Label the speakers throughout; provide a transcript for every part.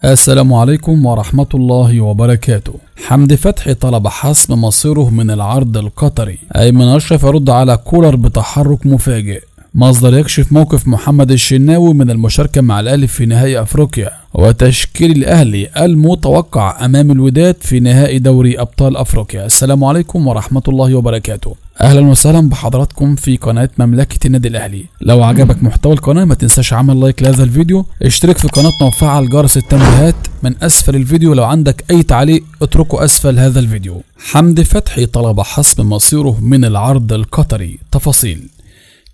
Speaker 1: السلام عليكم ورحمة الله وبركاته. حمدي فتحي طلب حسم مصيره من العرض القطري. أيمن أشرف يرد على كولر بتحرك مفاجئ. مصدر يكشف موقف محمد الشناوي من المشاركة مع الأهلي في نهائي أفريقيا، وتشكيل الأهلي المتوقع أمام الوداد في نهائي دوري أبطال أفريقيا. السلام عليكم ورحمة الله وبركاته. أهلا وسهلا بحضراتكم في قناة مملكة النادي الأهلي. لو عجبك محتوى القناة ما تنساش عمل لايك لهذا الفيديو، اشترك في قناتنا وفعل جرس التنبيهات من أسفل الفيديو. لو عندك أي تعليق اتركه أسفل هذا الفيديو. حمدي فتحي طلب حسم مصيره من العرض القطري. تفاصيل.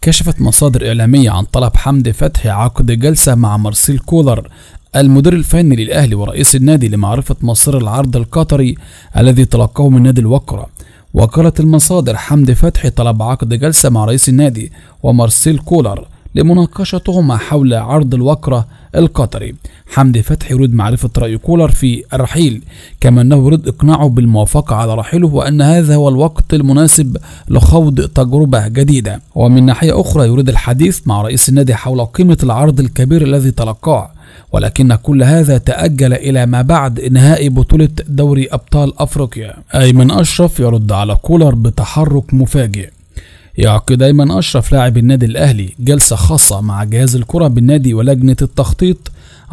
Speaker 1: كشفت مصادر إعلامية عن طلب حمدي فتحي عقد جلسة مع مارسيل كولر المدير الفني للأهلي ورئيس النادي لمعرفة مصير العرض القطري الذي تلقاه من نادي الوقرة. وقالت المصادر حمدي فتحي طلب عقد جلسة مع رئيس النادي ومارسيل كولر لمناقشتهما حول عرض الوقرة القطري. حمدي فتحي يريد معرفة رأي كولر في الرحيل، كما أنه يريد إقناعه بالموافقة على رحيله وأن هذا هو الوقت المناسب لخوض تجربة جديدة. ومن ناحية أخرى يريد الحديث مع رئيس النادي حول قيمة العرض الكبير الذي تلقاه، ولكن كل هذا تأجل إلى ما بعد إنهاء بطولة دوري أبطال أفريقيا. أيمن أشرف يرد على كولر بتحرك مفاجئ. يعقد أيمن أشرف لاعب النادي الأهلي جلسة خاصة مع جهاز الكرة بالنادي ولجنة التخطيط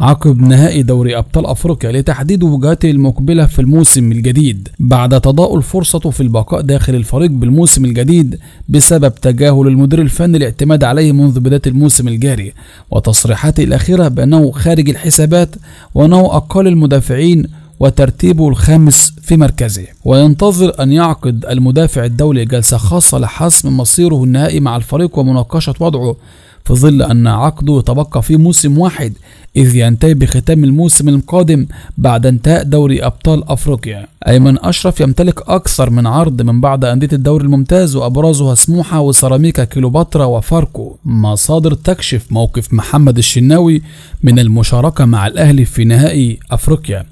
Speaker 1: عقب نهائي دوري أبطال أفريقيا لتحديد وجهاته المقبلة في الموسم الجديد، بعد تضاؤل فرصته في البقاء داخل الفريق بالموسم الجديد بسبب تجاهل المدير الفني الاعتماد عليه منذ بداية الموسم الجاري، وتصريحاته الأخيرة بأنه خارج الحسابات وأنه أقل المدافعين وترتيبه الخامس في مركزه. وينتظر أن يعقد المدافع الدولي جلسة خاصة لحسم مصيره النهائي مع الفريق ومناقشة وضعه، في ظل أن عقده يتبقى فيه موسم واحد إذ ينتهي بختام الموسم القادم بعد انتهاء دوري أبطال أفريقيا. أيمن أشرف يمتلك أكثر من عرض من بعض أندية الدوري الممتاز وأبرزها سموحة وسيراميكا كليوباترا وفاركو. مصادر تكشف موقف محمد الشناوي من المشاركة مع الأهلي في نهائي أفريقيا.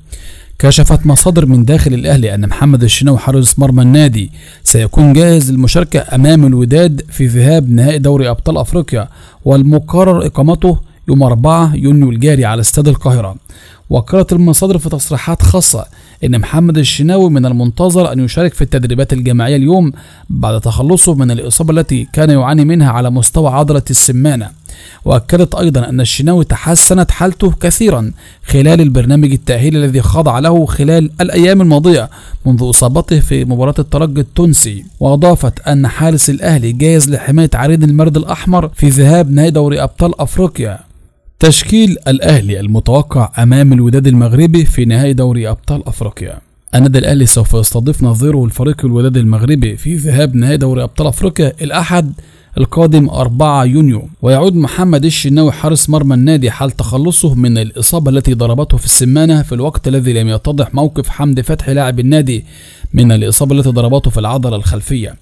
Speaker 1: كشفت مصادر من داخل الأهلي أن محمد الشناوي حارس مرمى النادي سيكون جاهز للمشاركة أمام الوداد في ذهاب نهائي دوري أبطال أفريقيا، والمقرر إقامته يوم 4 يونيو الجاري على استاد القاهرة. وقالت المصادر في تصريحات خاصة إن محمد الشناوي من المنتظر أن يشارك في التدريبات الجماعية اليوم بعد تخلصه من الإصابة التي كان يعاني منها على مستوى عضلة السمانة. وأكدت أيضا أن الشناوي تحسنت حالته كثيرا خلال البرنامج التأهيلي الذي خضع له خلال الأيام الماضية منذ إصابته في مباراة الترجي التونسي. وأضافت أن حارس الأهلي جاهز لحماية عرين المرد الأحمر في ذهاب نهائي دوري أبطال أفريقيا. تشكيل الأهلي المتوقع أمام الوداد المغربي في نهائي دوري أبطال أفريقيا. النادي الأهلي سوف يستضيف نظيره الفريق الوداد المغربي في ذهاب نهائي دوري أبطال أفريقيا الأحد القادم 4 يونيو. ويعود محمد الشناوي حارس مرمى النادي حال تخلصه من الإصابة التي ضربته في السمانة، في الوقت الذي لم يتضح موقف حمدي فتحي لاعب النادي من الإصابة التي ضربته في العضلة الخلفية.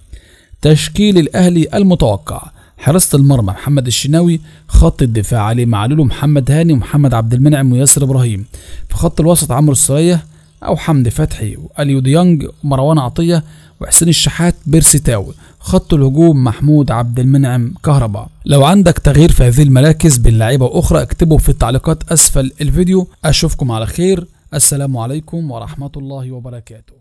Speaker 1: تشكيل الأهلي المتوقع: حراسة المرمى محمد الشناوي، خط الدفاع علي معلول ومحمد هاني ومحمد عبد المنعم وياسر إبراهيم، في خط الوسط عمرو السولية أو حمدي فتحي وأليو ديانج ومروان عطية وحسين الشحات بيرسي تاو، خط الهجوم محمود عبد المنعم كهربا. لو عندك تغيير في هذه المراكز بين لاعيبة أخرى اكتبه في التعليقات أسفل الفيديو. أشوفكم على خير. السلام عليكم ورحمة الله وبركاته.